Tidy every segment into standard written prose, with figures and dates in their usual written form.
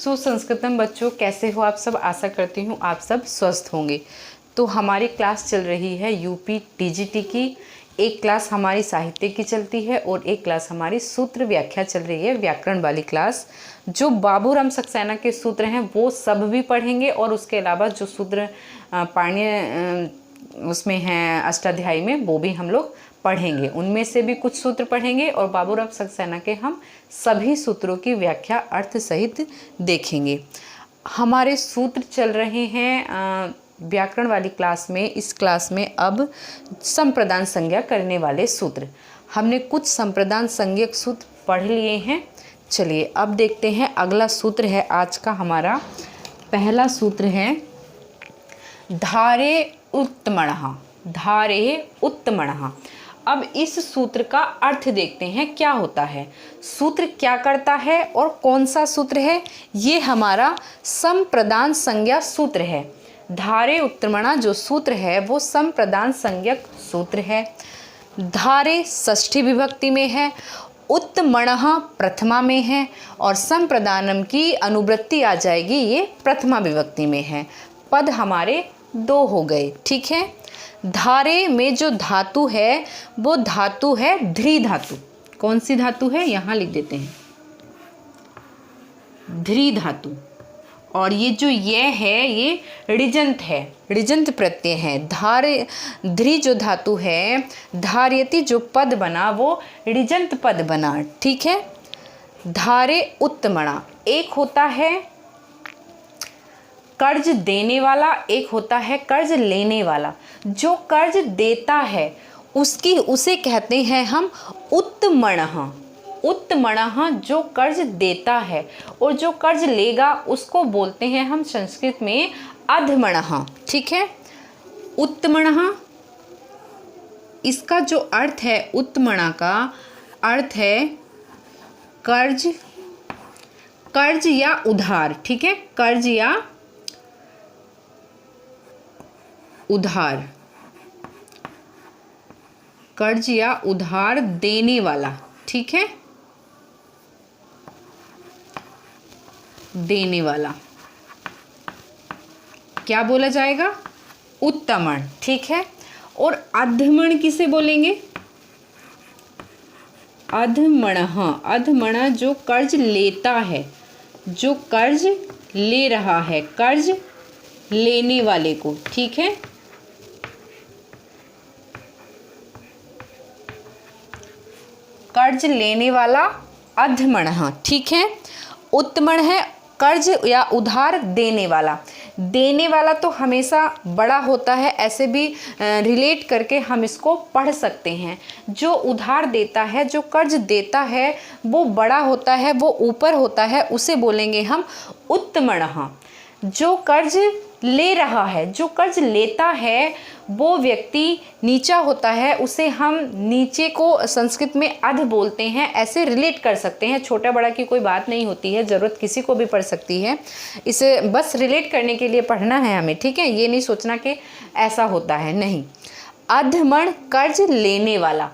सुसंस्कृतम बच्चों, कैसे हो आप सब? आशा करती हूँ आप सब स्वस्थ होंगे। तो हमारी क्लास चल रही है यूपी टीजीटी की। एक क्लास हमारी साहित्य की चलती है और एक क्लास हमारी सूत्र व्याख्या चल रही है, व्याकरण वाली क्लास। जो बाबूराम सक्सेना के सूत्र हैं वो सब भी पढ़ेंगे और उसके अलावा जो सूत्र पाणिनीय उसमें हैं अष्टाध्यायी में, वो भी हम लोग पढ़ेंगे। उनमें से भी कुछ सूत्र पढ़ेंगे और बाबूराम सक्सेना के हम सभी सूत्रों की व्याख्या अर्थ सहित देखेंगे। हमारे सूत्र चल रहे हैं व्याकरण वाली क्लास में। इस क्लास में अब संप्रदान संज्ञा करने वाले सूत्र, हमने कुछ संप्रदान संज्ञक सूत्र पढ़ लिए हैं। चलिए अब देखते हैं अगला सूत्र है आज का। हमारा पहला सूत्र है धारे उत्तमणः। धारे उत्तमणः। अब इस सूत्र का अर्थ देखते हैं क्या होता है, सूत्र क्या करता है और कौन सा सूत्र है। ये हमारा संप्रदान संज्ञा सूत्र है। धारे उत्तमणः जो सूत्र है वो संप्रदान संज्ञक सूत्र है। धारे षष्ठी विभक्ति में है, उत्तमणः प्रथमा में है और संप्रदानम की अनुवृत्ति आ जाएगी, ये प्रथमा विभक्ति में है। पद हमारे दो हो गए, ठीक है। धारे में जो धातु है वो धातु है ध्री धातु। कौन सी धातु है, यहाँ लिख देते हैं, ध्री धातु। और ये जो ये है ये ऋजंत है, ऋजंत प्रत्यय है। धारे ध्री जो धातु है, धार्यति जो पद बना वो ऋजंत पद बना, ठीक है। धारे उत्तमणः, एक होता है कर्ज देने वाला, एक होता है कर्ज लेने वाला। जो कर्ज देता है उसे कहते हैं हम उत्तमणः। उत्तमणः जो कर्ज देता है और जो कर्ज लेगा उसको बोलते हैं हम संस्कृत में अधमणः, ठीक है। उत्तमणः, इसका जो अर्थ है उत्तमणः का अर्थ है कर्ज, कर्ज या उधार, ठीक है। कर्ज या उधार, कर्ज या उधार देने वाला, ठीक है, देने वाला क्या बोला जाएगा, उत्तमण, ठीक है। और अधमण किसे बोलेंगे, अधमणः। अधमणः जो कर्ज लेता है, जो कर्ज ले रहा है, कर्ज लेने वाले को, ठीक है। कर्ज लेने वाला अधमणः, ठीक है। उत्तमण है कर्ज या उधार देने वाला। देने वाला तो हमेशा बड़ा होता है, ऐसे भी रिलेट करके हम इसको पढ़ सकते हैं। जो उधार देता है, जो कर्ज देता है वो बड़ा होता है, वो ऊपर होता है, उसे बोलेंगे हम उत्तमणः। जो कर्ज ले रहा है, जो कर्ज लेता है वो व्यक्ति नीचा होता है, उसे हम नीचे को संस्कृत में अध बोलते हैं। ऐसे रिलेट कर सकते हैं, छोटा बड़ा की कोई बात नहीं होती है, ज़रूरत किसी को भी पड़ सकती है। इसे बस रिलेट करने के लिए पढ़ना है हमें, ठीक है। ये नहीं सोचना कि ऐसा होता है, नहीं। अधमण कर्ज लेने वाला,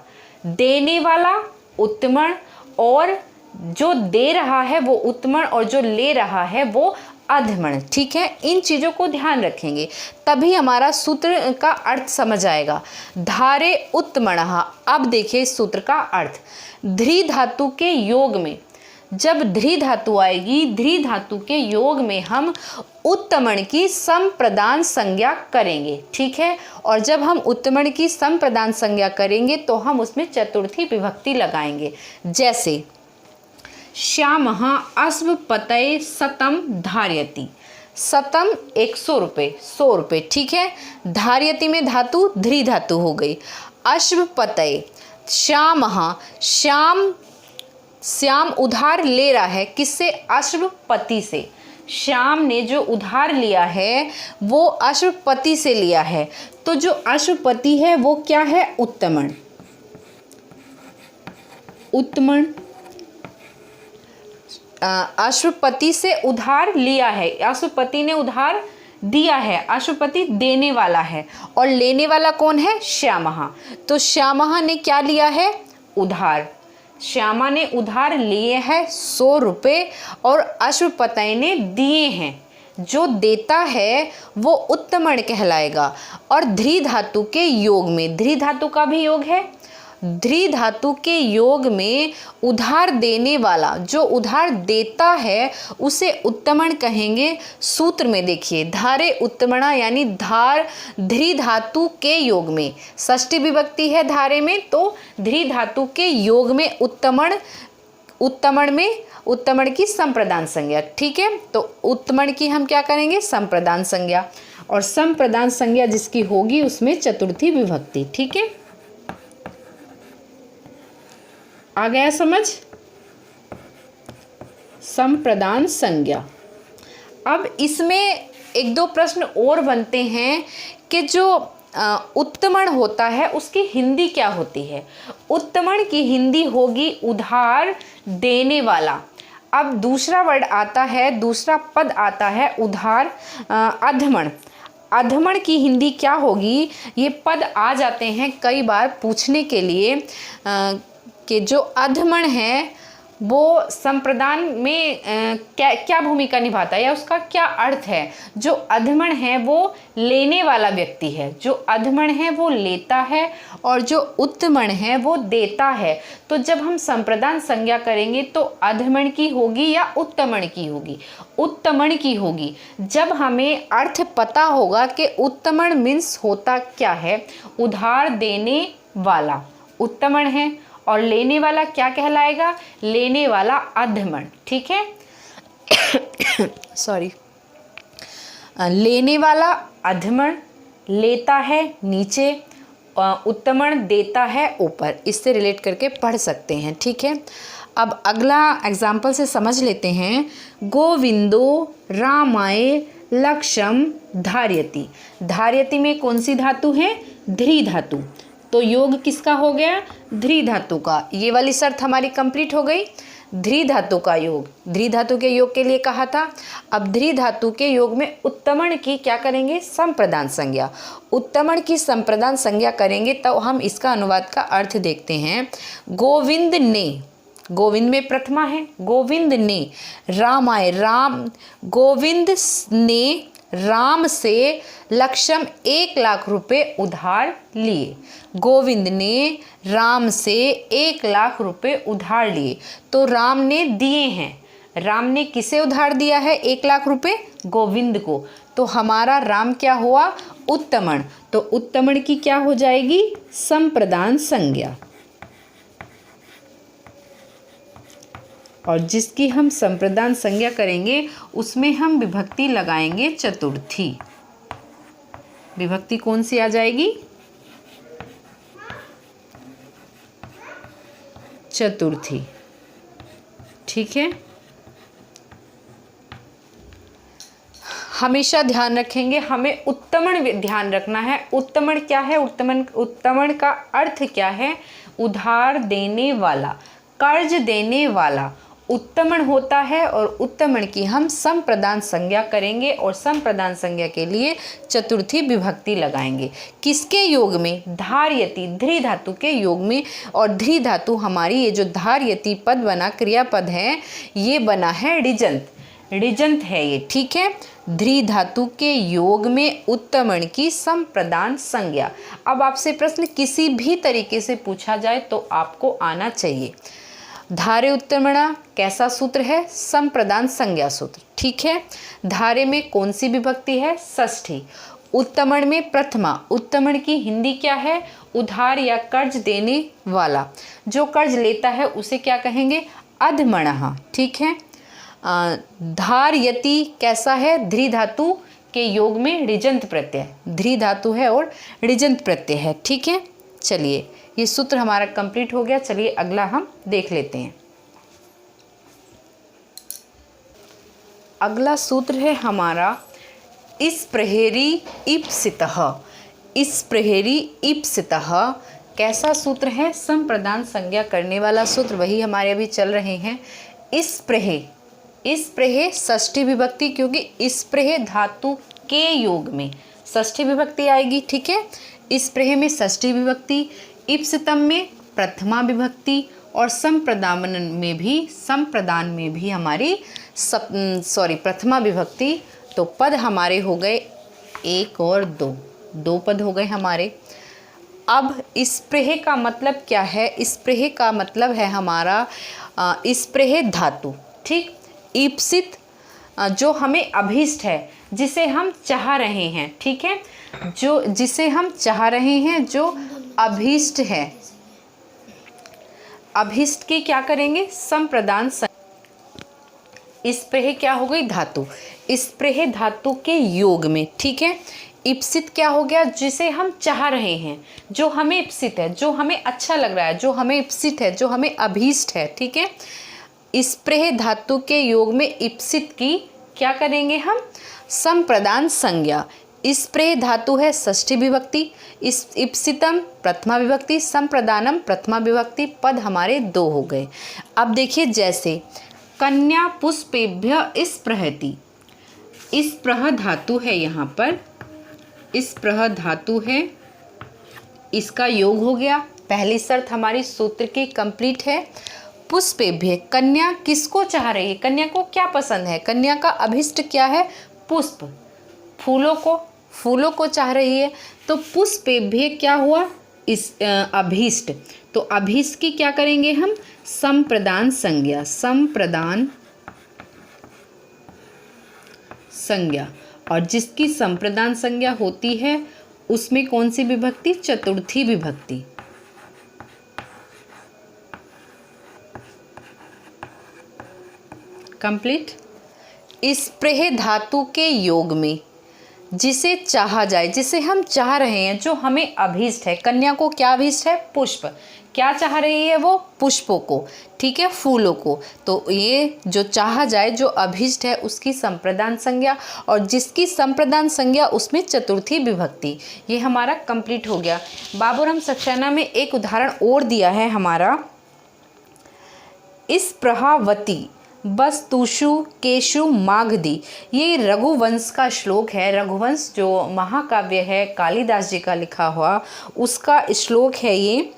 देने वाला उत्तमण, और जो दे रहा है वो उत्तमण और जो ले रहा है वो अधमण, ठीक है। इन चीज़ों को ध्यान रखेंगे तभी हमारा सूत्र का अर्थ समझ आएगा। धारे उत्तमणः। अब देखिए इस सूत्र का अर्थ, ध्री धातु के योग में, जब ध्री धातु आएगी, ध्री धातु के योग में हम उत्तमण की संप्रदान संज्ञा करेंगे, ठीक है। और जब हम उत्तमण की संप्रदान संज्ञा करेंगे तो हम उसमें चतुर्थी विभक्ति लगाएंगे। जैसे श्यामः अश्वपतये शतम धार्यति। शतम 100 रुपये, 100 रुपये, ठीक है। धार्यति में धातु ध्री धातु हो गई। अश्वपतये, श्यामः, श्याम, श्याम उधार ले रहा है, किससे, अश्वपति से। श्याम ने जो उधार लिया है वो अश्वपति से लिया है, तो जो अश्वपति है वो क्या है, उत्तमण। उत्तमण अश्वपति से उधार लिया है, अश्वपति ने उधार दिया है, अश्वपति देने वाला है और लेने वाला कौन है, श्यामः। तो श्यामः ने क्या लिया है, उधार। श्यामा ने उधार लिए हैं 100 रुपये और अश्वपतय ने दिए हैं। जो देता है वो उत्तमण कहलाएगा। और ध्री धातु के योग में, ध्री धातु का भी योग है, ध्री धातु के योग में उधार देने वाला, जो उधार देता है उसे उत्तमण कहेंगे। सूत्र में देखिए, धारे उत्तमणा यानी धार ध्री धातु के योग में, षष्ठी विभक्ति है धारे में, तो ध्री धातु के योग में उत्तमण, उत्तमण में उत्तमण की संप्रदान संज्ञा। ठीक है, तो उत्तमण की हम क्या करेंगे, संप्रदान संज्ञा, और संप्रदान संज्ञा जिसकी होगी उसमें चतुर्थी विभक्ति। ठीक है, आ गया समझ, संप्रदान संज्ञा। अब इसमें एक दो प्रश्न और बनते हैं कि जो उत्तमण होता है उसकी हिंदी क्या होती है। उत्तमण की हिंदी होगी उधार देने वाला। अब दूसरा वर्ड आता है, दूसरा पद आता है उधार अधमण। अधमण की हिंदी क्या होगी, ये पद आ जाते हैं कई बार पूछने के लिए कि जो अधमण है वो संप्रदान में क्या भूमिका निभाता है या उसका क्या अर्थ है। जो अधमण है वो लेने वाला व्यक्ति है, जो अधमण है वो लेता है और जो उत्तमण है वो देता है। तो जब हम संप्रदान संज्ञा करेंगे तो अधमण की होगी या उत्तमण की होगी, उत्तमण की होगी। जब हमें अर्थ पता होगा कि उत्तमण मीन्स होता क्या है, उधार देने वाला उत्तमण है और लेने वाला क्या कहलाएगा, लेने वाला अधमण। ठीक है, सॉरी, लेने वाला अधमण, लेता है नीचे, उत्तमण देता है ऊपर। इससे रिलेट करके पढ़ सकते हैं। ठीक है, अब अगला एग्जाम्पल से समझ लेते हैं। गोविंदो रामाय लक्ष्यम धार्यति। धार्यति में कौन सी धातु है, ध्री धातु, तो योग किसका हो गया, ध्री धातु का। ये वाली शर्त हमारी कंप्लीट हो गई, ध्री धातु का योग। ध्री धातु के योग के लिए कहा था। अब ध्री धातु के योग में उत्तमण की क्या करेंगे, संप्रदान संज्ञा। उत्तमण की संप्रदान संज्ञा करेंगे तो हम इसका अनुवाद का अर्थ देखते हैं। गोविंद ने, गोविंद में प्रथमा है, गोविंद ने रामाय, राम, गोविंद ने राम से लक्ष्यम 1 लाख रुपए उधार लिए। गोविंद ने राम से 1 लाख रुपए उधार लिए, तो राम ने दिए हैं। राम ने किसे उधार दिया है 1 लाख रुपए, गोविंद को। तो हमारा राम क्या हुआ, उत्तमण। तो उत्तमण की क्या हो जाएगी, संप्रदान संज्ञा। और जिसकी हम संप्रदान संज्ञा करेंगे उसमें हम विभक्ति लगाएंगे चतुर्थी। विभक्ति कौन सी आ जाएगी, चतुर्थी। ठीक है, हमेशा ध्यान रखेंगे, हमें उत्तमण ध्यान रखना है। उत्तमण क्या है, उत्तमण का अर्थ क्या है, उधार देने वाला, कर्ज देने वाला उत्तमण होता है। और उत्तमण की हम संप्रदान संज्ञा करेंगे और संप्रदान संज्ञा के लिए चतुर्थी विभक्ति लगाएंगे। किसके योग में, धार्यति, ध्री धातु के योग में। और ध्री धातु हमारी, ये जो धार्यति पद बना, क्रियापद है, ये बना है ऋजंत, ऋजंत है ये। ठीक है, ध्री धातु के योग में उत्तमण की संप्रदान संज्ञा। अब आपसे प्रश्न किसी भी तरीके से पूछा जाए तो आपको आना चाहिए। धारे उत्तमणा कैसा सूत्र है, संप्रदान संज्ञा सूत्र। ठीक है, धारे में कौन सी विभक्ति है, षष्ठी। उत्तमण में प्रथमा। उत्तमण की हिंदी क्या है, उधार या कर्ज देने वाला। जो कर्ज लेता है उसे क्या कहेंगे, अधमणः। ठीक है, धार्यति कैसा है, ध्री धातु के योग में ऋजंत प्रत्यय, ध्री धातु है और ऋजंत प्रत्यय है। ठीक है, चलिए ये सूत्र हमारा कंप्लीट हो गया। चलिए अगला हम देख लेते हैं। अगला सूत्र है हमारा इस्प्रहेरी इप्सितः। इस्प्रहेरी इप्सितः कैसा सूत्र है, संप्रदान संज्ञा करने वाला सूत्र, वही हमारे अभी चल रहे हैं। इस्प्रेहे, इस्प्रेहे षष्ठी विभक्ति, क्योंकि इस्प्रेहे धातु के योग में षष्ठी विभक्ति आएगी। ठीक है, इस्प्रेहे में षष्ठी विभक्ति, इप्सितम में प्रथमा विभक्ति, और संप्रदान में भी हमारी प्रथमा विभक्ति। तो पद हमारे हो गए 1 और 2 पद हो गए हमारे। अब स्प्रेह का मतलब क्या है? स्प्रेह का मतलब है हमारा स्प्रेह धातु, ठीक। ईप्सित जो हमें अभीष्ट है, जिसे हम चाह रहे हैं, ठीक है, जिसे हम चाह रहे हैं, जो अभीष्ट है, अभीष्ट की क्या करेंगे? संप्रदान। स्प्रेह क्या हो गई? धातु। स्प्रेह धातु के योग में, ठीक है। ईप्सित क्या हो गया? जिसे हम चाह रहे हैं, जो हमें ईप्सित है, जो हमें अच्छा लग रहा है, जो हमें ईप्सित है, जो हमें अभीष्ट है, ठीक है। स्प्रेह धातु के योग में ईप्सित की क्या करेंगे हम? संप्रदान संज्ञा। स्प्रेह धातु है षष्ठी विभक्ति, ईप्सितम प्रथमा विभक्ति, संप्रदानम प्रथमा विभक्ति। पद हमारे 2 हो गए। अब देखिए, जैसे कन्या पुष्पेभ्य स्पृहति, स्पृह धातु है, यहाँ पर स्पृह धातु है, इसका योग हो गया। पहली शर्त हमारी सूत्र की कंप्लीट है। पुष्पेभ्य, कन्या किसको चाह रही है? कन्या को क्या पसंद है? कन्या का अभिष्ट क्या है? पुष्प, फूलों को चाह रही है। तो पुष्पेभ्य क्या हुआ? इस अभीष्ट। तो अभीष्ट की क्या करेंगे हम? संप्रदान संज्ञा, संप्रदान संज्ञा। और जिसकी संप्रदान संज्ञा होती है उसमें कौन सी विभक्ति? चतुर्थी विभक्ति। कंप्लीट। स्प्रेह धातु के योग में जिसे चाहा जाए, जिसे हम चाह रहे हैं, जो हमें अभीष्ट है। कन्या को क्या अभीष्ट है? पुष्प। क्या चाह रही है वो? पुष्पों को, ठीक है, फूलों को। तो ये जो चाहा जाए, जो अभीष्ट है, उसकी संप्रदान संज्ञा, और जिसकी संप्रदान संज्ञा उसमें चतुर्थी विभक्ति। ये हमारा कंप्लीट हो गया। बाबूराम सक्सेना में एक उदाहरण और दिया है हमारा, स्पृहावती वस्तुषु केशु मागधी। ये रघुवंश का श्लोक है। रघुवंश जो महाकाव्य है कालिदास जी का लिखा हुआ, उसका श्लोक है ये।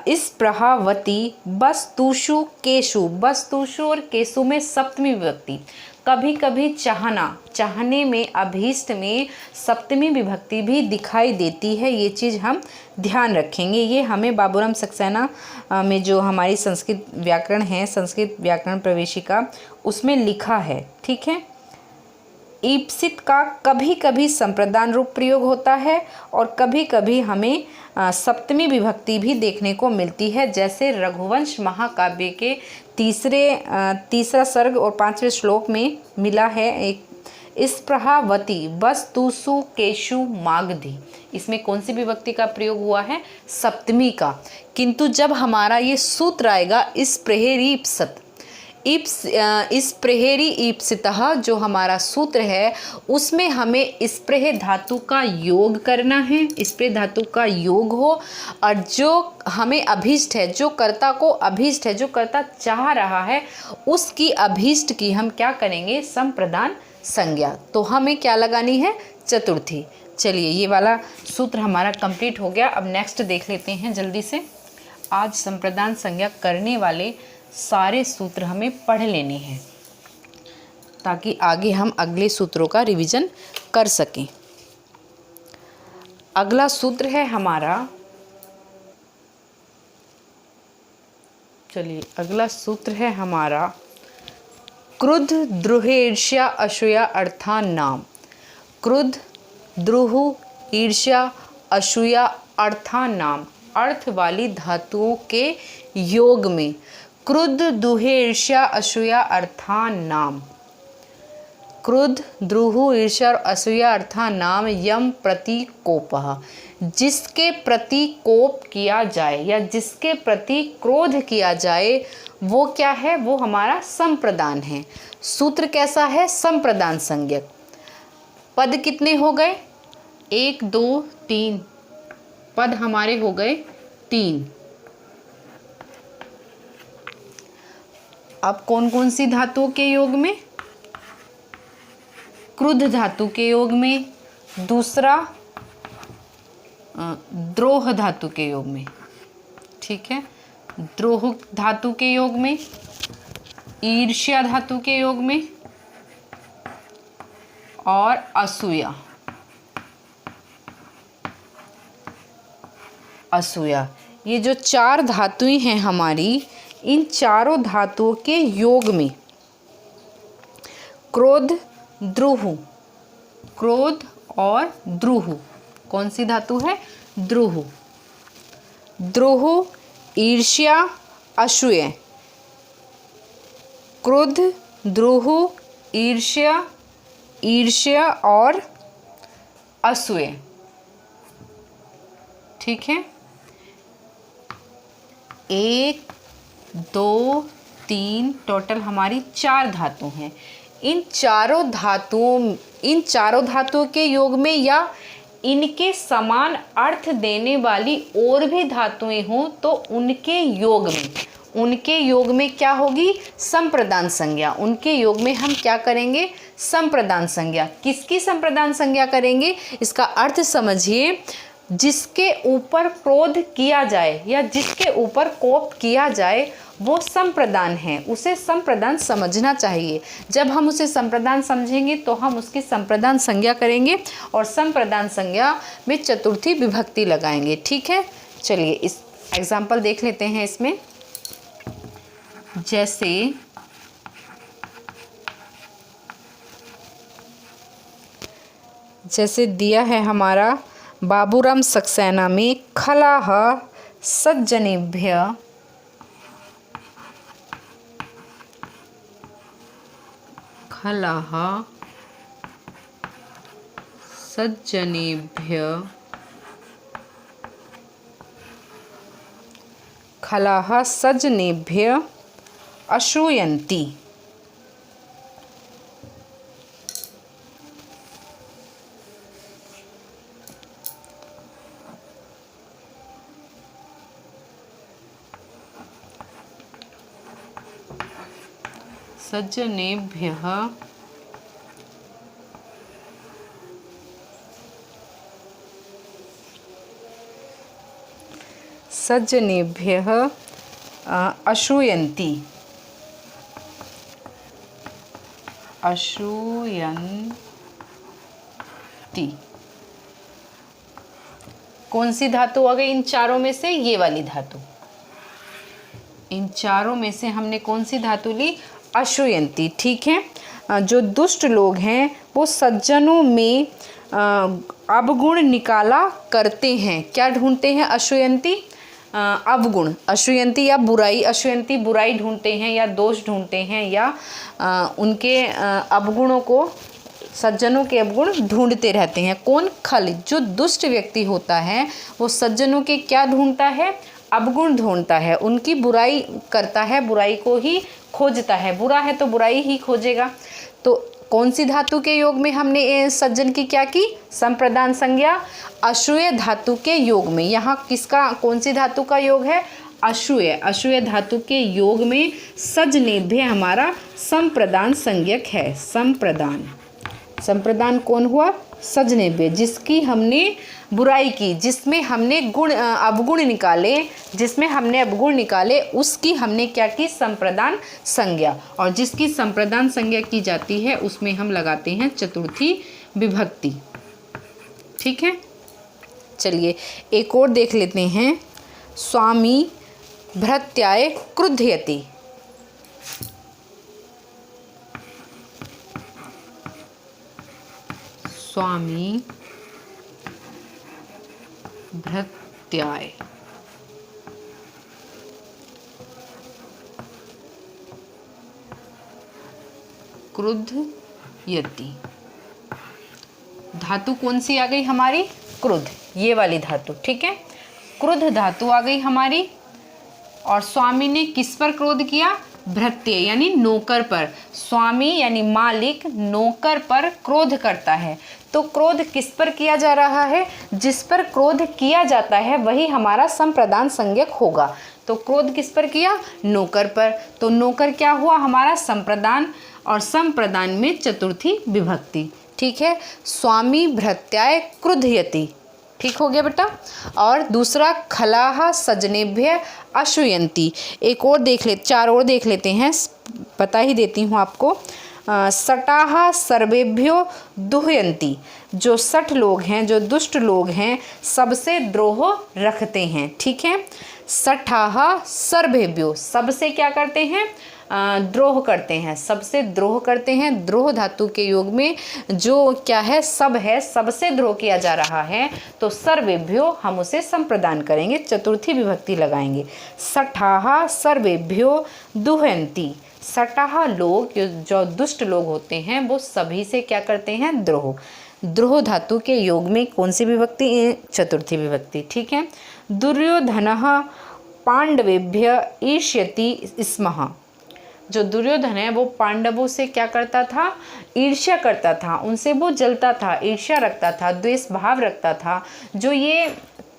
स्पृहावती वस्तुषु केशु, वस्तुषु और केशु में सप्तमी विभक्ति। कभी कभी चाहना, चाहने में, अभीष्ट में सप्तमी विभक्ति भी दिखाई देती है। ये चीज़ हम ध्यान रखेंगे। ये हमें बाबूराम सक्सेना में जो हमारी संस्कृत व्याकरण है, संस्कृत व्याकरण प्रवेशिका, उसमें लिखा है, ठीक है। ईप्सित का कभी कभी संप्रदान रूप प्रयोग होता है और कभी कभी हमें सप्तमी विभक्ति भी देखने को मिलती है। जैसे रघुवंश महाकाव्य के तीसरा सर्ग और 5वें श्लोक में मिला है एक, स्पृहावती वस्तुषु केशु मागधी। इसमें कौन सी विभक्ति का प्रयोग हुआ है? सप्तमी का। किंतु जब हमारा ये सूत्र आएगा स्प्रेहरीप्सत, स्प्रेहरी ईप्सितः, जो हमारा सूत्र है उसमें हमें स्प्रेह धातु का योग करना है। स्प्रेह धातु का योग हो और जो हमें अभीष्ट है, जो कर्ता को अभीष्ट है, जो कर्ता चाह रहा है, उसकी अभीष्ट की हम क्या करेंगे? संप्रदान संज्ञा। तो हमें क्या लगानी है? चतुर्थी। चलिए, ये वाला सूत्र हमारा कंप्लीट हो गया। अब नेक्स्ट देख लेते हैं जल्दी से। आज संप्रदान संज्ञा करने वाले सारे सूत्र हमें पढ़ लेने हैं ताकि आगे हम अगले सूत्रों का रिवीजन कर सकें। अगला सूत्र है हमारा, चलिए अगला सूत्र है हमारा क्रुद्ध द्रुहेर्ष्या असूया अर्थान नाम। क्रुद्ध द्रुह ईर्ष्या असूया अर्थान नाम, अर्थ वाली धातुओं के योग में क्रुद्ध दुहे ईर्ष्या असूया अर्थान नाम। क्रुद्ध द्रुह ईर्ष्या और असूया अर्थान नाम यम प्रति कोपः, जिसके प्रति कोप किया जाए या जिसके प्रति क्रोध किया जाए वो क्या है? वो हमारा संप्रदान है। सूत्र कैसा है? संप्रदान संज्ञक। पद कितने हो गए? 1 2 3 पद हमारे हो गए 3। अब कौन कौन सी धातुओं के योग में? क्रुद्ध धातु के योग में, दूसरा द्रोह धातु के योग में, ठीक है। द्रोह धातु के योग में, ईर्ष्या धातु के योग में और असूया। असूया, ये जो 4 धातुएं हैं हमारी, इन चारों धातुओं के योग में क्रोध, द्रुह, क्रोध और द्रुह, कौन सी धातु है? द्रुह। द्रोह, ईर्ष्या, असूया, क्रोध, द्रोह, ईर्ष्या, ईर्ष्या और असूया। ठीक है, 1 2 3 टोटल हमारी 4 धातु हैं। इन चारों धातुओं के योग में या इनके समान अर्थ देने वाली और भी धातुएं हों तो उनके योग में क्या होगी? संप्रदान संज्ञा। उनके योग में हम क्या करेंगे? संप्रदान संज्ञा। किसकी संप्रदान संज्ञा करेंगे? इसका अर्थ समझिए, जिसके ऊपर क्रोध किया जाए या जिसके ऊपर कोप किया जाए वो संप्रदान है, उसे संप्रदान समझना चाहिए। जब हम उसे संप्रदान समझेंगे तो हम उसकी संप्रदान संज्ञा करेंगे और संप्रदान संज्ञा में चतुर्थी विभक्ति लगाएंगे। ठीक है, चलिए इस एग्जाम्पल देख लेते हैं। इसमें जैसे दिया है हमारा बाबूराम सक्सेना में, खलाह सज्जनेभ्य सज्जनेभ्य अश्रूयन्ति। सज्जनेभ्यः अश्रूयन्ति। कौन सी धातु आ गई इन चारों में से? ये वाली धातु। इन चारों में से हमने कौन सी धातु ली? अश्रूयन्ति। ठीक है, जो दुष्ट लोग हैं वो सज्जनों में अवगुण निकाला करते हैं। क्या ढूंढते हैं? अश्रूयन्ति अवगुण। अश्रूयन्ति या बुराई, अश्रूयन्ति बुराई ढूंढते हैं या दोष ढूंढते हैं या उनके अवगुणों को, सज्जनों के अवगुण ढूंढते रहते हैं। कौन? खल, जो दुष्ट व्यक्ति होता है वो सज्जनों के क्या ढूंढता है? अवगुण ढूंढता है, उनकी बुराई करता है, बुराई को ही खोजता है। बुरा है तो बुराई ही खोजेगा। तो कौन सी धातु के योग में हमने सज्जन की क्या की? संप्रदान संज्ञा। अश्रूय धातु के योग में। यहाँ किसका, कौन सी धातु का योग है? अश्रूय। अश्रूय धातु के योग में सज्जनेभ्य हमारा संप्रदान संज्ञक है। संप्रदान कौन हुआ? सज्जनेभ्य, जिसकी हमने बुराई की, जिसमें हमने अवगुण निकाले, उसकी हमने क्या की? संप्रदान संज्ञा। और जिसकी संप्रदान संज्ञा की जाती है उसमें हम लगाते हैं चतुर्थी विभक्ति। ठीक है, चलिए एक और देख लेते हैं। स्वामी भृत्याय क्रुध्यति। स्वामी भृत्याय क्रुध्यति। धातु कौन सी आ गई हमारी? क्रुद्ध, ये वाली धातु। ठीक है, क्रुद्ध धातु आ गई हमारी। और स्वामी ने किस पर क्रोध किया? भृत्य यानी नौकर पर। स्वामी यानी मालिक नौकर पर क्रोध करता है। तो क्रोध किस पर किया जा रहा है? जिस पर क्रोध किया जाता है वही हमारा संप्रदान संज्ञक होगा। तो क्रोध किस पर किया? नौकर पर। तो नौकर क्या हुआ? हमारा संप्रदान, और संप्रदान में चतुर्थी विभक्ति। ठीक है, स्वामी भृत्याय क्रुध्यति। ठीक हो गया बेटा। और दूसरा खलाह सजनेभ्य अशुयंती, एक और देख ले, 4 और देख लेते हैं, बता ही देती हूँ आपको। सटाहा सर्वेभ्यो दुह्यंती, जो 60 लोग हैं, जो दुष्ट लोग हैं, सबसे द्रोह रखते हैं। ठीक है, सठाहा सर्वेभ्यो, सबसे क्या करते हैं, द्रोह करते हैं, सबसे द्रोह करते हैं। द्रोह धातु के योग में जो क्या है, सब है, सबसे द्रोह किया जा रहा है, तो सर्वेभ्यो हम उसे संप्रदान करेंगे, चतुर्थी विभक्ति लगाएंगे। सठाहा सर्वेभ्यो दुह्यंती, सटाह लोग जो दुष्ट लोग होते हैं वो सभी से क्या करते हैं, द्रोह। द्रोह धातु के योग में कौन सी विभक्ति, चतुर्थी विभक्ति। ठीक है, दुर्योधनः पांडवेभ्य ईर्ष्यति स्मः, जो दुर्योधन है वो पांडवों से क्या करता था, ईर्ष्या करता था, उनसे वो जलता था, ईर्ष्या रखता था, द्वेष भाव रखता था। जो ये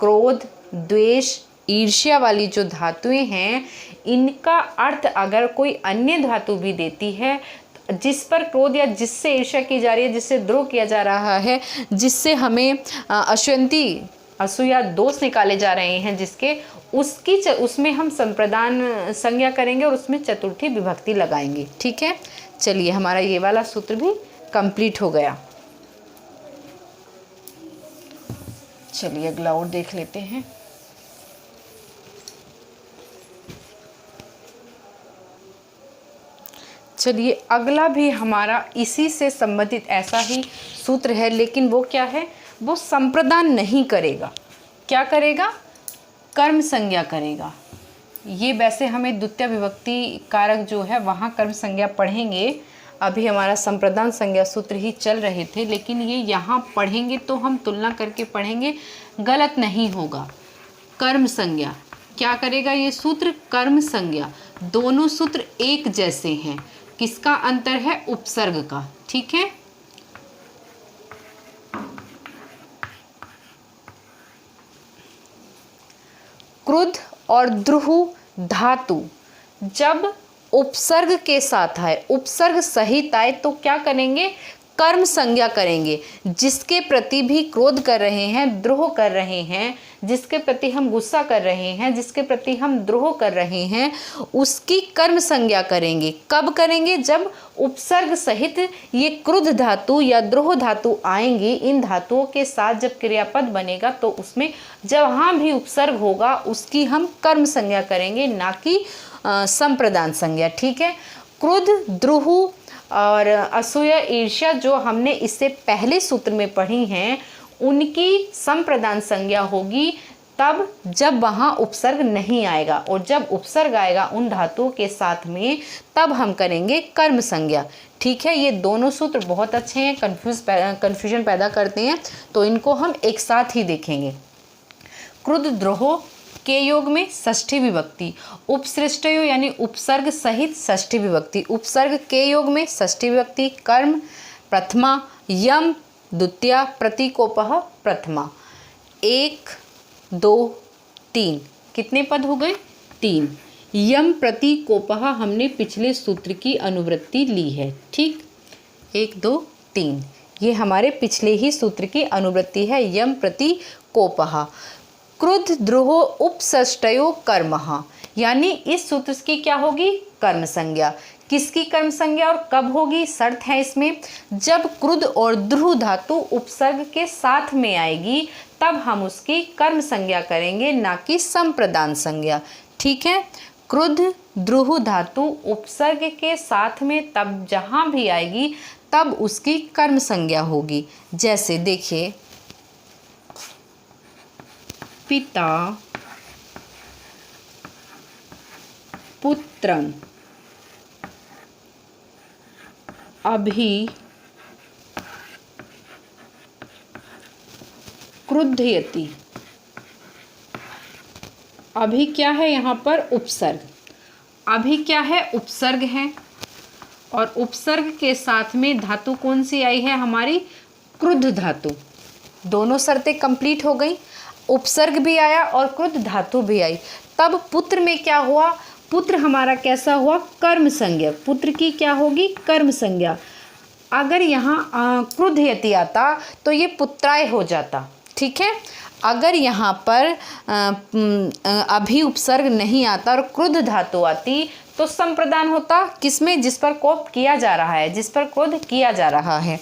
क्रोध, द्वेष, ईर्ष्या वाली जो धातुएं हैं, इनका अर्थ अगर कोई अन्य धातु भी देती है, जिस पर क्रोध या जिससे ईर्ष्या की जा रही है, जिससे द्रोह किया जा रहा है, जिससे हमें अशुयंती, असूया, दोष निकाले जा रहे हैं, जिसके उसमें हम संप्रदान संज्ञा करेंगे और उसमें चतुर्थी विभक्ति लगाएंगे। ठीक है, चलिए हमारा ये वाला सूत्र भी कंप्लीट हो गया। चलिए अगला और देख लेते हैं। चलिए अगला भी हमारा इसी से संबंधित ऐसा ही सूत्र है, लेकिन वो क्या है, वो संप्रदान नहीं करेगा। क्या करेगा, कर्म संज्ञा करेगा। ये वैसे हमें द्वितीय विभक्ति कारक जो है वहाँ कर्म संज्ञा पढ़ेंगे, अभी हमारा संप्रदान संज्ञा सूत्र ही चल रहे थे, लेकिन ये यहाँ पढ़ेंगे तो हम तुलना करके पढ़ेंगे, गलत नहीं होगा। कर्म संज्ञा क्या करेगा ये सूत्र, कर्म संज्ञा। दोनों सूत्र एक जैसे हैं, किसका अंतर है, उपसर्ग का। ठीक है, क्रुद्ध और द्रुह धातु जब उपसर्ग के साथ आए, उपसर्ग सहित आए, तो क्या करेंगे, कर्म संज्ञा करेंगे। जिसके प्रति भी क्रोध कर रहे हैं, द्रोह कर रहे हैं, जिसके प्रति हम गुस्सा कर रहे हैं, जिसके प्रति हम द्रोह कर रहे हैं, उसकी कर्म संज्ञा करेंगे। कब करेंगे, जब उपसर्ग सहित ये क्रुद्ध धातु या द्रोह धातु आएंगी। इन धातुओं के साथ जब क्रियापद बनेगा तो उसमें जहाँ भी उपसर्ग होगा उसकी हम कर्म संज्ञा करेंगे, ना कि संप्रदान संज्ञा। ठीक है, क्रुद्ध, द्रोह और असूया, ईर्ष्या जो हमने इससे पहले सूत्र में पढ़ी हैं, उनकी संप्रदान संज्ञा होगी तब जब वहाँ उपसर्ग नहीं आएगा, और जब उपसर्ग आएगा उन धातुओं के साथ में तब हम करेंगे कर्म संज्ञा। ठीक है, ये दोनों सूत्र बहुत अच्छे हैं, कन्फ्यूजन पैदा करते हैं, तो इनको हम एक साथ ही देखेंगे। क्रुद्ध द्रोह के योग में षष्ठी विभक्ति, उपसृष्टयो यानी उपसर्ग सहित षष्ठी विभक्ति। उपसर्ग के योग में षष्ठी विभक्ति, कर्म प्रथमा, यम द्वितीया, प्रतीकोपः प्रथमा। 1 2 3 कितने पद हो गए, 3। यम प्रतीकोपः हमने पिछले सूत्र की अनुवृत्ति ली है। ठीक, 1 2 3 ये हमारे पिछले ही सूत्र की अनुवृत्ति है, यम प्रतीकोपः। क्रुद्ध द्रोह उपसष्टयो कर्मः, यानी इस सूत्र की क्या होगी, कर्म संज्ञा। किसकी कर्म संज्ञा और कब होगी, शर्त है इसमें, जब क्रुद्ध और द्रुह धातु उपसर्ग के साथ में आएगी तब हम उसकी कर्म संज्ञा करेंगे, ना कि संप्रदान संज्ञा। ठीक है, क्रुद्ध द्रुह धातु उपसर्ग के साथ में तब जहाँ भी आएगी तब उसकी कर्म संज्ञा होगी। जैसे देखिए, पिता पुत्रं अभि क्रुद्धयति। अभी क्या है यहाँ पर, उपसर्ग। अभी क्या है, उपसर्ग है, और उपसर्ग के साथ में धातु कौन सी आई है हमारी, क्रुद्ध धातु। दोनों शर्तें कंप्लीट हो गई, उपसर्ग भी आया और क्रुद्ध धातु भी आई। तब पुत्र में क्या हुआ, पुत्र हमारा कैसा हुआ, कर्म संज्ञा। पुत्र की क्या होगी, कर्म संज्ञा। अगर यहाँ क्रुद्धयति आता तो ये पुत्राय हो जाता। ठीक है, अगर यहाँ पर अभी उपसर्ग नहीं आता और क्रुद्ध धातु आती तो संप्रदान होता किसमें, जिस पर कोप किया जा रहा है, जिस पर क्रोध किया जा रहा है।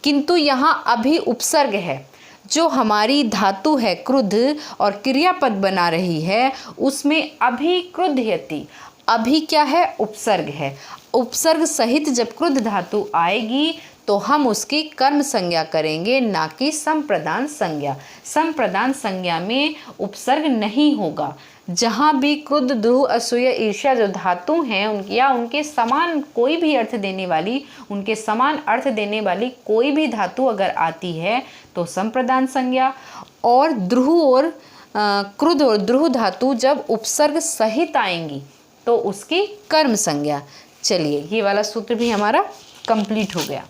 किंतु यहाँ अभी उपसर्ग है, जो हमारी धातु है क्रुद्ध और क्रियापद बना रही है उसमें अभी क्रुद्धयति, अभी क्या है, उपसर्ग है। उपसर्ग सहित जब क्रुद्ध धातु आएगी तो हम उसकी कर्म संज्ञा करेंगे, ना कि संप्रदान संज्ञा। संप्रदान संज्ञा में उपसर्ग नहीं होगा। जहाँ भी क्रुद्ध, द्रुह, असूया, ईर्ष्या जो धातु हैं या उनके समान कोई भी अर्थ देने वाली, उनके समान अर्थ देने वाली कोई भी धातु अगर आती है तो संप्रदान संज्ञा। और द्रुह और क्रुद्ध और द्रुह धातु जब उपसर्ग सहित आएंगी तो उसकी कर्म संज्ञा। चलिए, ये वाला सूत्र भी हमारा कंप्लीट हो गया।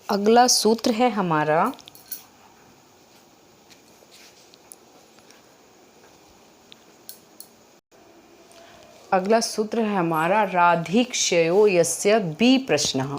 अगला सूत्र है हमारा राधिक्षयो यस्य बी प्रश्नः।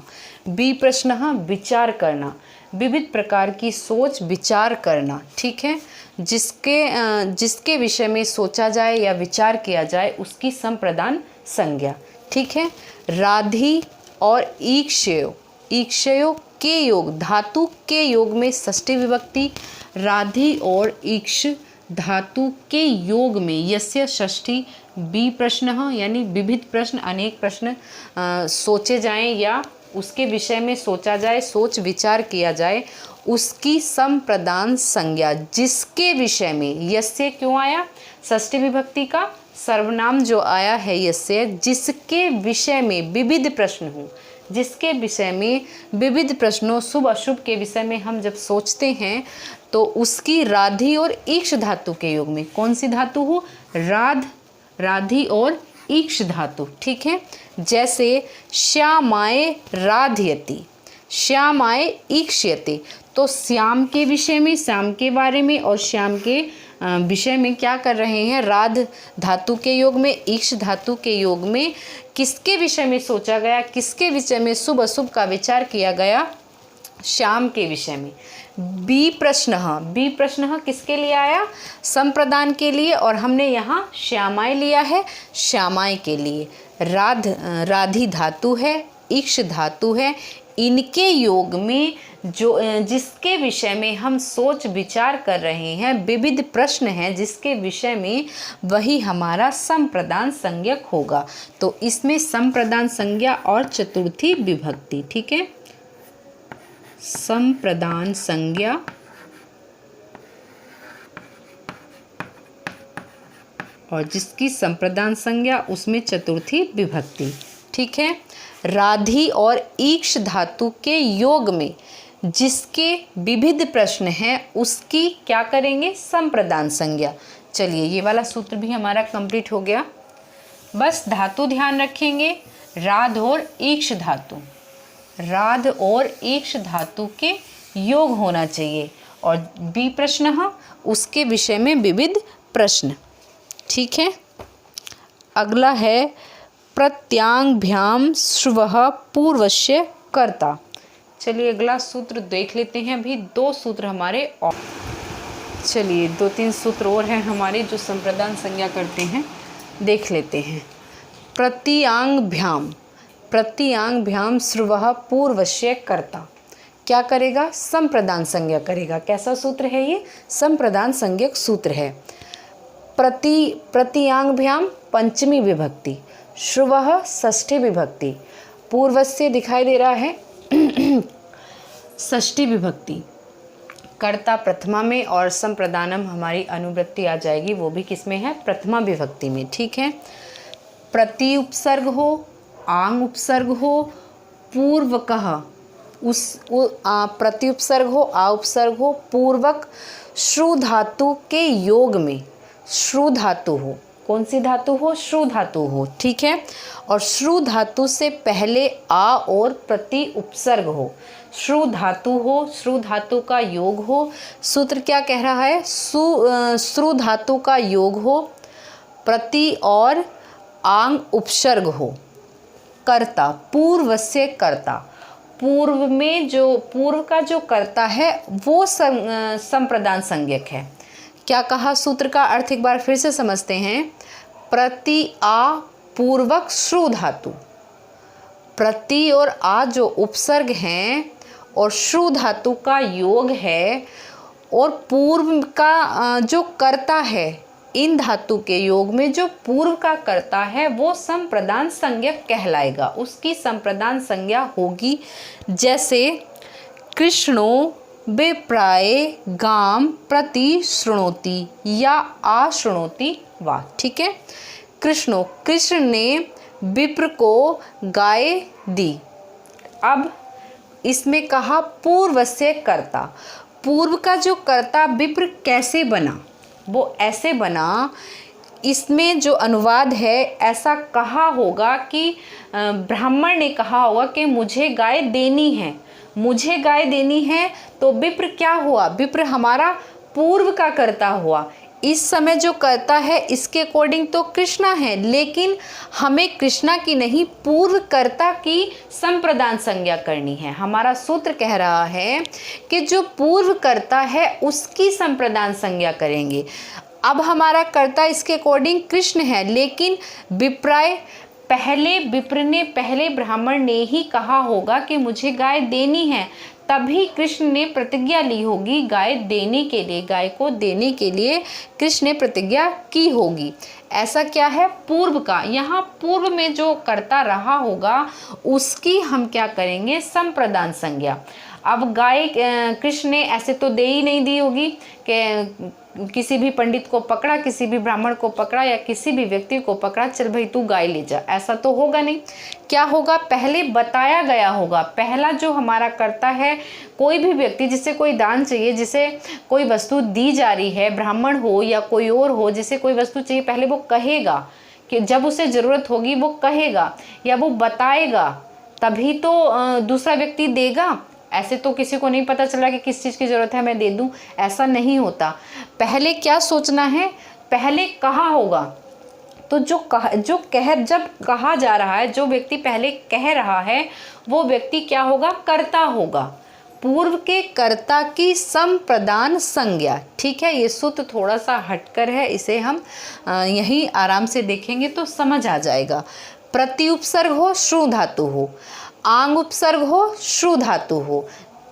बी प्रश्नः विचार करना, विविध प्रकार की सोच विचार करना, ठीक है। जिसके विषय में सोचा जाए या विचार किया जाए उसकी संप्रदान संज्ञा, ठीक है। राधि और ईक्षयो, ईक्षयो के योग, धातु के योग में षष्ठी विभक्ति। राधि और ईक्ष धातु के योग में यस्य षष्ठी। बी प्रश्न यानी विविध प्रश्न, अनेक प्रश्न सोचे जाएं या उसके विषय में सोचा जाए, सोच विचार किया जाए, उसकी संप्रदान संज्ञा। जिसके विषय में, यस्य क्यों आया, षष्ठी विभक्ति का सर्वनाम जो आया है यस्य, जिसके विषय में विविध प्रश्न हो, जिसके विषय में विविध प्रश्नों, शुभ अशुभ के विषय में हम जब सोचते हैं तो उसकी राधि और ईक्ष धातु के योग में, कौन सी धातु हो, राधि और ईक्ष धातु, ठीक है। जैसे श्यामाय राधयति, श्यामाय ईक्ष्यते, तो श्याम के विषय में, श्याम के बारे में और श्याम के विषय में क्या कर रहे हैं, राध धातु के योग में, ईक्ष धातु के योग में किसके विषय में सोचा गया, किसके विषय में शुभ अशुभ का विचार किया गया, श्याम के विषय में। बी प्रश्न किसके लिए आया, संप्रदान के लिए, और हमने यहाँ श्यामाय लिया है, श्यामाय के लिए। राधि धातु है, ईक्ष धातु है, इनके योग में जो जिसके विषय में हम सोच विचार कर रहे हैं, विविध प्रश्न हैं जिसके विषय में, वही हमारा संप्रदान संज्ञक होगा। तो इसमें संप्रदान संज्ञा और चतुर्थी विभक्ति, ठीक है। संप्रदान संज्ञा और जिसकी संप्रदान संज्ञा उसमें चतुर्थी विभक्ति, ठीक है। राधि और ईक्ष धातु के योग में जिसके विविध प्रश्न हैं उसकी क्या करेंगे, संप्रदान संज्ञा। चलिए, ये वाला सूत्र भी हमारा कंप्लीट हो गया। बस धातु ध्यान रखेंगे, राध और ईक्ष धातु, राध और ईक्ष धातु के योग होना चाहिए, और बी प्रश्न उसके विषय में विविध प्रश्न, ठीक है। अगला है प्रत्यांगभ्याम श्रुवः पूर्वस्य कर्ता। चलिए, अगला सूत्र देख लेते हैं। अभी दो सूत्र हमारे और, चलिए 2-3 सूत्र और हैं हमारे जो संप्रदान संज्ञा करते हैं, देख लेते हैं। प्रत्यांगभ्याम श्रुवः पूर्वस्य कर्ता क्या करेगा, संप्रदान संज्ञा करेगा। कैसा सूत्र है ये, संप्रदान संज्ञक सूत्र है। प्रत्यांगभ्याम पंचमी विभक्ति, श्रुवः षष्ठी विभक्ति, पूर्वस्य दिखाई दे रहा है षष्ठी विभक्ति, कर्ता प्रथमा में, और संप्रदानम हमारी अनुवृत्ति आ जाएगी, वो भी किसमें है, प्रथमा विभक्ति में, ठीक है। प्रति उपसर्ग हो, आंग उपसर्ग हो, पूर्वकः प्रति उपसर्ग हो, आ उपसर्ग हो, पूर्वक श्रु धातु के योग में श्रु धातु हो, कौन सी धातु हो, श्रु धातु हो, ठीक है। और श्रु धातु से पहले आ और प्रति उपसर्ग हो, श्रु धातु हो, श्रु धातु का योग हो। सूत्र क्या कह रहा है, श्रु धातु का योग हो, प्रति और आंग उपसर्ग हो, कर्ता, पूर्व से कर्ता, पूर्व में जो पूर्व का जो कर्ता है वो संप्रदान संज्ञक है। क्या कहा, सूत्र का अर्थ एक बार फिर से समझते हैं। प्रति आ पूर्वक श्रु धातु, प्रति और आ जो उपसर्ग हैं और श्रु धातु का योग है, और पूर्व का जो कर्ता है, इन धातु के योग में जो पूर्व का कर्ता है वो संप्रदान संज्ञक कहलाएगा, उसकी संप्रदान संज्ञा होगी। जैसे कृष्णो विप्राय गाम प्रति शृणोति या आशृणोति वा। ठीक है, कृष्णो, कृष्ण ने विप्र को गाय दी। अब इसमें कहा पूर्व से कर्ता, पूर्व का जो कर्ता विप्र कैसे बना, वो ऐसे बना, इसमें जो अनुवाद है ऐसा कहा होगा कि ब्राह्मण ने कहा होगा कि मुझे गाय देनी है, मुझे गाय देनी है, तो विप्र क्या हुआ, विप्र हमारा पूर्व का कर्ता हुआ। इस समय जो कर्ता है इसके अकॉर्डिंग तो कृष्णा है, लेकिन हमें कृष्णा की नहीं पूर्व कर्ता की संप्रदान संज्ञा करनी है। हमारा सूत्र कह रहा है कि जो पूर्व कर्ता है उसकी संप्रदान संज्ञा करेंगे। अब हमारा कर्ता इसके अकॉर्डिंग कृष्ण है, लेकिन विप्राय पहले विप्र ने, पहले ब्राह्मण ने ही कहा होगा कि मुझे गाय देनी है, तभी कृष्ण ने प्रतिज्ञा ली होगी गाय देने के लिए, गाय को देने के लिए कृष्ण ने प्रतिज्ञा की होगी। ऐसा क्या है, पूर्व का, यहाँ पूर्व में जो कर्ता रहा होगा उसकी हम क्या करेंगे, संप्रदान संज्ञा। अब गाय कृष्ण ने ऐसे तो दे ही नहीं दी होगी कि किसी भी पंडित को पकड़ा, किसी भी ब्राह्मण को पकड़ा या किसी भी व्यक्ति को पकड़ा, चल भाई तू गाय ले जा, ऐसा तो होगा नहीं। क्या होगा, पहले बताया गया होगा। पहला जो हमारा कर्ता है, कोई भी व्यक्ति जिसे कोई दान चाहिए, जिसे कोई वस्तु दी जा रही है, ब्राह्मण हो या कोई और हो, जिसे कोई वस्तु चाहिए, पहले वो कहेगा कि जब उसे ज़रूरत होगी वो कहेगा या वो बताएगा, तभी तो दूसरा व्यक्ति देगा। ऐसे तो किसी को नहीं पता चल रहा कि किस चीज़ की ज़रूरत है मैं दे दूं, ऐसा नहीं होता। पहले क्या सोचना है, पहले कहा होगा। तो जब कहा जा रहा है, जो व्यक्ति पहले कह रहा है वो व्यक्ति क्या होगा, कर्ता होगा, पूर्व के कर्ता की संप्रदान संज्ञा। ठीक है, ये सूत्र थोड़ा सा हटकर है, इसे हम यहीं आराम से देखेंगे तो समझ आ जाएगा। प्रति उपसर्ग हो, श्रु धातु हो, आंग उपसर्ग हो, श्रु धातु हो,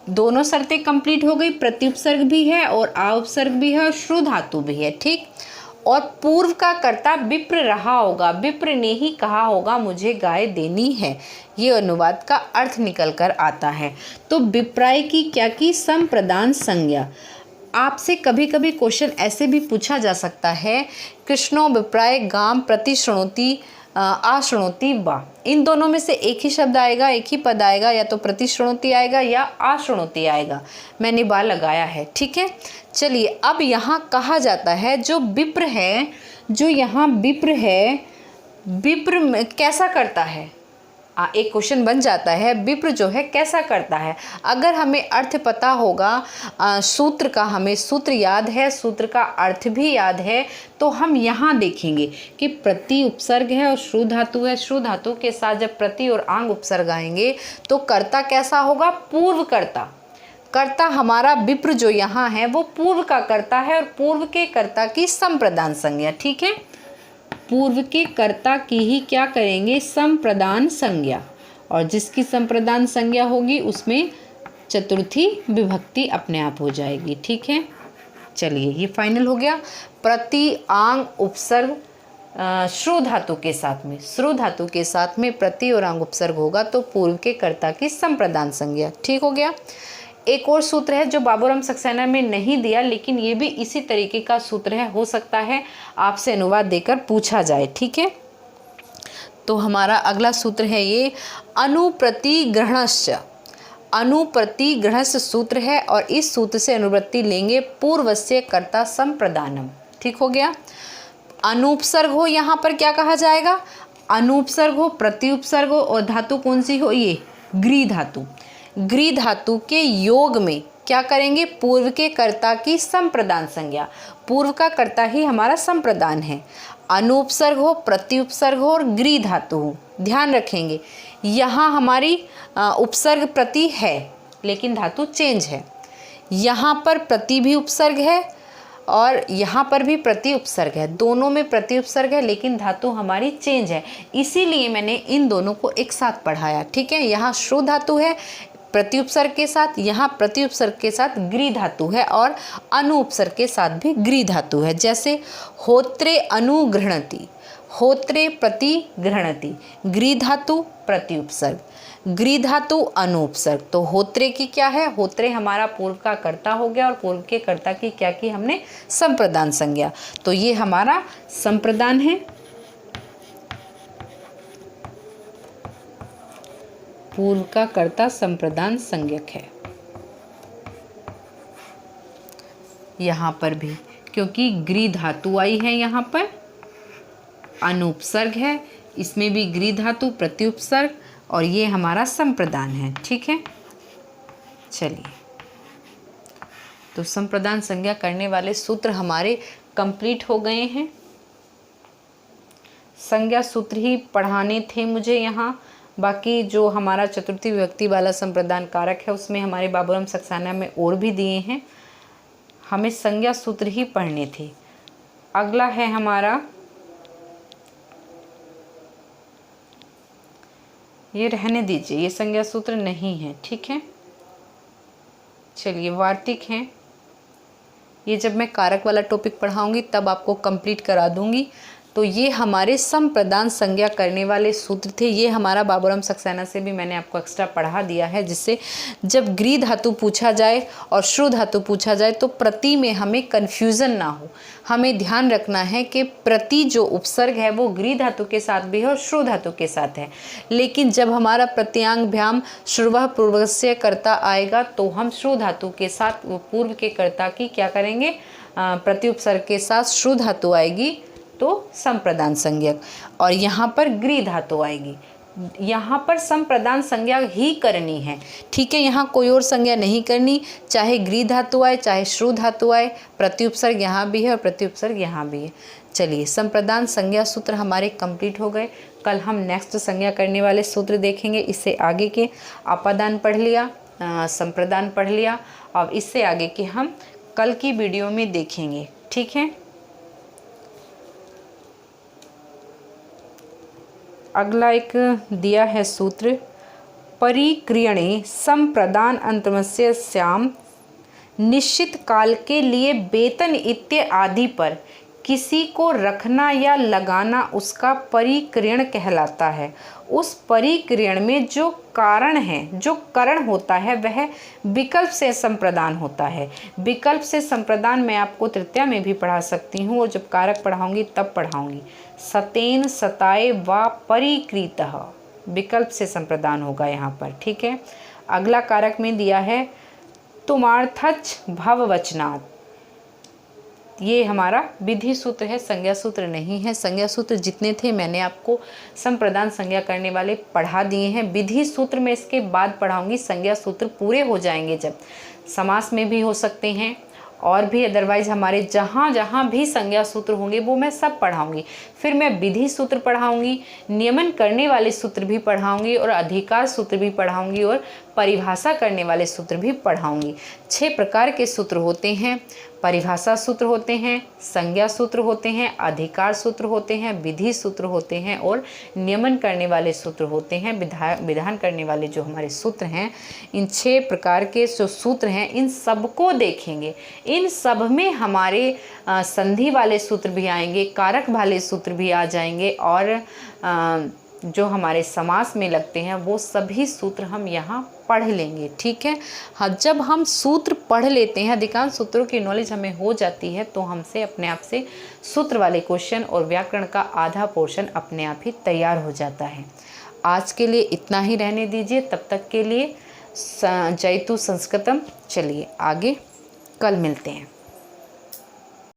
दोनों शर्तें कंप्लीट हो गई। प्रति उपसर्ग भी है और आ उपसर्ग भी है और श्रु धातु भी है। ठीक, और पूर्व का कर्ता विप्र रहा होगा, विप्र ने ही कहा होगा मुझे गाय देनी है, ये अनुवाद का अर्थ निकल कर आता है। तो विप्राय की क्या की, संप्रदान संज्ञा। आपसे कभी कभी क्वेश्चन ऐसे भी पूछा जा सकता है, कृष्णो विप्राय गाम प्रति शृणोति आशृणोति वा, इन दोनों में से एक ही शब्द आएगा, एक ही पद आएगा, या तो प्रतिश्रुति आएगा या आशृणोति आएगा। मैंने बा लगाया है। ठीक है, चलिए अब यहाँ कहा जाता है जो विप्र है, जो यहाँ विप्र है, विप्र कैसा करता है, एक क्वेश्चन बन जाता है, विप्र जो है कैसा करता है। अगर हमें अर्थ पता होगा, सूत्र का हमें सूत्र याद है, सूत्र का अर्थ भी याद है, तो हम यहाँ देखेंगे कि प्रति उपसर्ग है और श्रु धातु है, श्रु धातु के साथ जब प्रति और आंग उपसर्ग आएंगे तो कर्ता कैसा होगा, पूर्व कर्ता। कर्ता हमारा विप्र जो यहाँ है वो पूर्व का कर्ता है और पूर्व के कर्ता की संप्रदान संज्ञा। ठीक है, पूर्व के कर्ता की ही क्या करेंगे, संप्रदान संज्ञा, और जिसकी संप्रदान संज्ञा होगी उसमें चतुर्थी विभक्ति अपने आप हो जाएगी। ठीक है, चलिए ये फाइनल हो गया। प्रति आंग उपसर्ग श्रु धातु के साथ में, श्रु धातु के साथ में प्रति और आंग उपसर्ग होगा तो पूर्व के कर्ता की संप्रदान संज्ञा। ठीक हो गया। एक और सूत्र है जो बाबूराम सक्सेना में नहीं दिया, लेकिन ये भी इसी तरीके का सूत्र है, हो सकता है आपसे अनुवाद देकर पूछा जाए। ठीक है, तो हमारा अगला सूत्र है ये अनुप्रतिग्रहणस्य। अनुप्रतिग्रहणस्य सूत्र है और इस सूत्र से अनुवृत्ति लेंगे पूर्वस्य कर्ता संप्रदानम। ठीक हो गया। अनुपसर्ग हो, यहाँ पर क्या कहा जाएगा, अनुपसर्ग हो, प्रति उपसर्ग हो और धातु कौन सी हो, ये ग्री धातु। ग्री धातु के योग में क्या करेंगे, पूर्व के कर्ता की संप्रदान संज्ञा, पूर्व का कर्ता ही हमारा संप्रदान है। अनुपसर्ग हो, प्रतिउपसर्ग हो और ग्री धातु हो। ध्यान रखेंगे, यहाँ हमारी उपसर्ग प्रति है लेकिन धातु चेंज है। यहाँ पर प्रति भी उपसर्ग है और यहाँ पर भी प्रति उपसर्ग है, दोनों में प्रति उपसर्ग है लेकिन धातु हमारी चेंज है। इसीलिए मैंने इन दोनों को एक साथ पढ़ाया। ठीक है, यहाँ श्रु धातु है प्रति उपसर्ग के साथ, यहाँ प्रति उपसर्ग के साथ ग्री धातु है और अनु उपसर्ग के साथ भी ग्री धातु है। जैसे होत्रे अनुगृह्णति, होत्रे प्रति गृह्णति, ग्री धातु प्रति उपसर्ग, ग्री धातु अनु उपसर्ग। तो होत्रे की क्या है, होत्रे हमारा पूर्व का कर्ता हो गया और पूर्व के कर्ता की क्या की हमने, संप्रदान संज्ञा। तो ये हमारा संप्रदान है। पूर्व का कर्ता संप्रदान संज्ञक है। यहाँ पर भी क्योंकि ग्री धातु आई है, यहाँ पर अनुपसर्ग है, इसमें भी ग्री धातु प्रति उपसर्ग और ये हमारा संप्रदान है। ठीक है, चलिए तो संप्रदान संज्ञा करने वाले सूत्र हमारे कंप्लीट हो गए हैं। संज्ञा सूत्र ही पढ़ाने थे मुझे यहाँ, बाकी जो हमारा चतुर्थी विभक्ति वाला संप्रदान कारक है उसमें हमारे बाबूराम सक्सेना में और भी दिए हैं, हमें संज्ञा सूत्र ही पढ़ने थे। अगला है हमारा, ये रहने दीजिए, ये संज्ञा सूत्र नहीं है। ठीक है, चलिए वार्तिक हैं, ये जब मैं कारक वाला टॉपिक पढ़ाऊंगी तब आपको कंप्लीट करा दूंगी। तो ये हमारे संप्रदान संज्ञा करने वाले सूत्र थे। ये हमारा बाबूराम सक्सेना से भी मैंने आपको एक्स्ट्रा पढ़ा दिया है, जिससे जब ग्री धातु पूछा जाए और श्रु धातु पूछा जाए तो प्रति में हमें कन्फ्यूज़न ना हो। हमें ध्यान रखना है कि प्रति जो उपसर्ग है वो ग्री धातु के साथ भी है और श्रु धातु के साथ है, लेकिन जब हमारा प्रत्यांग भ्याम श्रुवः पूर्वस्य कर्ता आएगा तो हम श्रु धातु के साथ पूर्व के कर्ता की क्या करेंगे, प्रति उपसर्ग के साथ श्रु धातु आएगी तो संप्रदान संज्ञक, और यहाँ पर ग्री धातु आएगी। यहाँ पर संप्रदान संज्ञा ही करनी है। ठीक है, यहाँ कोई और संज्ञा नहीं करनी, चाहे ग्री धातु आए चाहे श्रु धातु आए, प्रति उपसर्ग यहाँ भी है और प्रति उपसर्ग यहाँ भी है। चलिए संप्रदान संज्ञा सूत्र हमारे कंप्लीट हो गए। कल हम नेक्स्ट संज्ञा करने वाले सूत्र देखेंगे। इससे आगे के अपादान पढ़ लिया, संप्रदान पढ़ लिया, अब इससे आगे के हम कल की वीडियो में देखेंगे। ठीक है, अगला एक दिया है सूत्र, परिक्रियणे संप्रदान अंतमस्य श्याम निश्चित काल के लिए वेतन इत्यादि पर किसी को रखना या लगाना उसका परिक्रियण कहलाता है। उस परिक्रियण में जो कारण है, जो करण होता है, वह विकल्प से संप्रदान होता है। विकल्प से संप्रदान मैं आपको तृतीया में भी पढ़ा सकती हूँ और जब कारक पढ़ाऊँगी तब पढ़ाऊँगी। सतेन सताए व परिकृतः, विकल्प से संप्रदान होगा यहाँ पर। ठीक है, अगला कारक में दिया है तुमार्थच भववचनात्, ये हमारा विधि सूत्र है, संज्ञा सूत्र नहीं है। संज्ञा सूत्र जितने थे मैंने आपको संप्रदान संज्ञा करने वाले पढ़ा दिए हैं। विधि सूत्र में इसके बाद पढ़ाऊंगी। संज्ञा सूत्र पूरे हो जाएंगे जब, समास में भी हो सकते हैं और भी अदरवाइज हमारे जहाँ जहाँ भी संज्ञा सूत्र होंगे वो मैं सब पढ़ाऊंगी। फिर मैं विधि सूत्र पढ़ाऊंगी, नियमन करने वाले सूत्र भी पढ़ाऊंगी और अधिकार सूत्र भी पढ़ाऊंगी और परिभाषा करने वाले सूत्र भी पढ़ाऊंगी। 6 प्रकार के सूत्र होते हैं, परिभाषा सूत्र होते हैं, संज्ञा सूत्र होते हैं, अधिकार सूत्र होते हैं, विधि सूत्र होते हैं और नियमन करने वाले सूत्र होते हैं। विधान करने वाले जो हमारे सूत्र हैं, इन 6 प्रकार के जो सूत्र हैं इन सबको देखेंगे। इन सब में हमारे संधि वाले सूत्र भी आएंगे, कारक वाले सूत्र भी आ जाएंगे और जो हमारे समास में लगते हैं वो सभी सूत्र हम यहाँ पढ़ लेंगे। ठीक है, हाँ, जब हम सूत्र पढ़ लेते हैं, अधिकांश सूत्रों की नॉलेज हमें हो जाती है तो हमसे अपने आप से सूत्र वाले क्वेश्चन और व्याकरण का आधा पोर्शन अपने आप ही तैयार हो जाता है। आज के लिए इतना ही रहने दीजिए, तब तक के लिए जयतु संस्कृतम। चलिए आगे कल मिलते हैं।